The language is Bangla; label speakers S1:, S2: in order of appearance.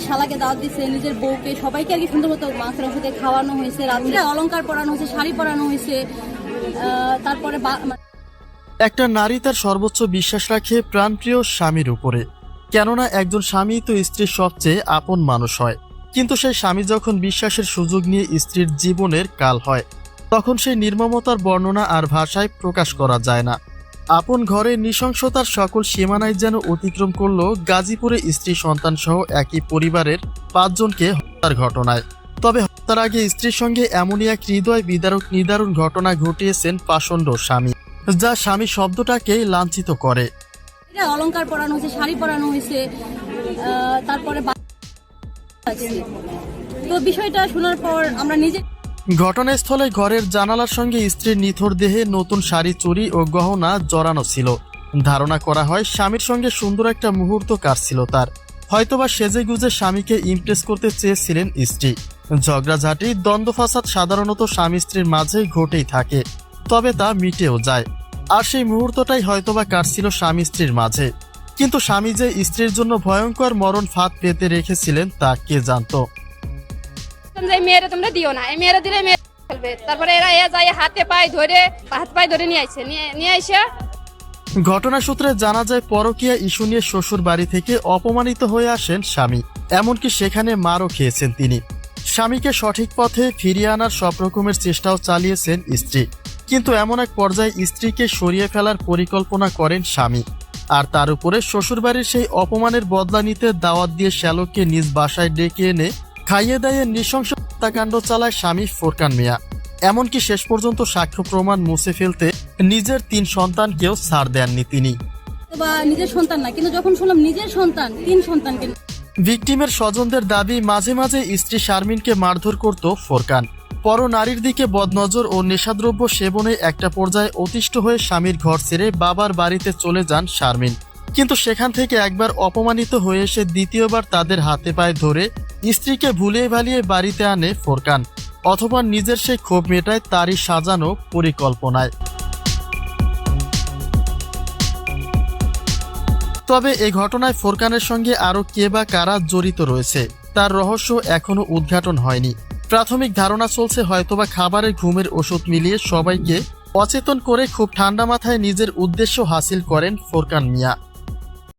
S1: শালাকে দাওয়াত দিচ্ছে, নিজের বউকে সবাইকে আর কি সুন্দর মতো মাংস দিয়ে খাওয়ানো হয়েছে, রাত্রে অলংকার পরানো হয়েছে, শাড়ি পরানো হয়েছে। তারপরে
S2: একটা নারী তার সর্বোচ্চ বিশ্বাস রাখে প্রাণপ্রিয় স্বামীর উপরে, কেননা একজন স্বামী তো স্ত্রীর সবচেয়ে আপন মানুষ হয়। কিন্তু সেই স্বামী যখন বিশ্বাসের সুযোগ নিয়ে স্ত্রীর জীবনের কাল হয়, তখন সেই নির্মমতার বর্ণনা আর ভাষায় প্রকাশ করা যায় না। আপন ঘরে নৃশংসতার সকল সীমানায় যেন অতিক্রম করল গাজীপুরে স্ত্রী সন্তান সহ একই পরিবারের 5 জনকে হত্যার ঘটনায়। তবে হত্যার আগে স্ত্রীর সঙ্গে এমনই এক হৃদয় বিদারক নিদারুণ ঘটনা ঘটিয়েছেন পাষণ্ড স্বামী, যা স্বামী শব্দটাকে লাঞ্ছিত করে।
S1: অলংকার পরানো হয়েছে, শাড়ি পরানো হয়েছে। তারপরে তো বিষয়টা শোনার পর আমরা নিজে
S2: ঘটনাস্থলে ঘরের জানালার সঙ্গে স্ত্রীর নিথর দেহে নতুন শাড়ি, চুড়ি ও গহনা জড়ানো ছিল। ধারণা করা হয় স্বামীর সঙ্গে সুন্দর একটা মুহূর্ত কাটছিল তার, হয়তোবা সেজে গুজে স্বামীকে ইমপ্রেস করতে চেয়েছিলেন স্ত্রী। ঝগড়াঝাঁটি, দ্বন্দ্ব ফাসাদ সাধারণত স্বামী স্ত্রীর মাঝে ঘটেই থাকে, তবে তা মিটেও যায়। আর সেই মুহূর্তটাই হয়তোবা কাটছিল স্বামী স্ত্রীর মাঝে। কিন্তু স্বামী যে স্ত্রীর জন্য ভয়ঙ্কর মরণ ফাঁদ পেতে রেখেছিলেন তা কে জানতো।
S3: মেয়েরা তোমরা দিও না, এই মেয়েরা দিলে মেয়ে ফেলবে। তারপরে এরা যায় হাত পায়ে ধরে নিয়ে আইসে
S2: ঘটনা সূত্রে জানা যায় পরকীয়া ইস্যু নিয়ে শ্বশুর বাড়ি থেকে অপমানিত হয়ে আসেন স্বামী, এমনকি সেখানে মারও খেয়েছেন তিনি। স্বামীকে সঠিক পথে ফিরিয়ে আনার সব রকমের চেষ্টাও চালিয়েছেন স্ত্রী, কিন্তু এমন এক পর্যায়ে স্ত্রীকে সরিয়ে ফেলার পরিকল্পনা করেন স্বামী। আর তার উপরে শ্বশুরবাড়ির সেই অপমানের বদলা নিতে দাওয়াত দিয়ে শ্যালককে নিজ বাসায় ডেকে এনে খাইয়ে দাইয়ে নৃশংস হত্যাকাণ্ড চালায় স্বামী ফোরকান মিয়া। এমনকি শেষ পর্যন্ত সাক্ষ্য প্রমাণ মুছে ফেলতে নিজের 3 সন্তানকেও ছাড় দেননি তিনি।
S1: নিজের সন্তান না, কিন্তু যখন শুনলাম নিজের সন্তান, 3 সন্তানকে।
S2: ভিকটিমের স্বজনদের দাবি মাঝে মাঝে স্ত্রী শারমিনকে মারধর করত ফোরকান। পর নারীর দিকে বদনজর ও নেশাদ্রব্য সেবনে একটা পর্যায়ে অতিষ্ঠ হয়ে স্বামীর ঘর ছেড়ে বাবার বাড়িতে চলে যান শারমিন। কিন্তু সেখান থেকে একবার অপমানিত হয়ে এসে দ্বিতীয়বার তাদের হাতে পায়ে ধরে স্ত্রীকে ভুলিয়ে ভালিয়ে বাড়িতে আনে ফোরকান, অথবা নিজের সেই ক্ষোভ মেটায় তারই সাজানো পরিকল্পনায়। তবে এই ঘটনায় ফোরকানের সঙ্গে আরও কে বা কারা জড়িত রয়েছে তার রহস্য এখনো উদ্ঘাটন হয়নি। প্রাথমিক ধারণা চলছে হয়তোবা খাবারের ঘুমের ওষুধ মিলিয়ে সবাইকে অচেতন করে খুব ঠান্ডা মাথায় নিজের উদ্দেশ্য হাসিল করেন ফোরকান মিয়া।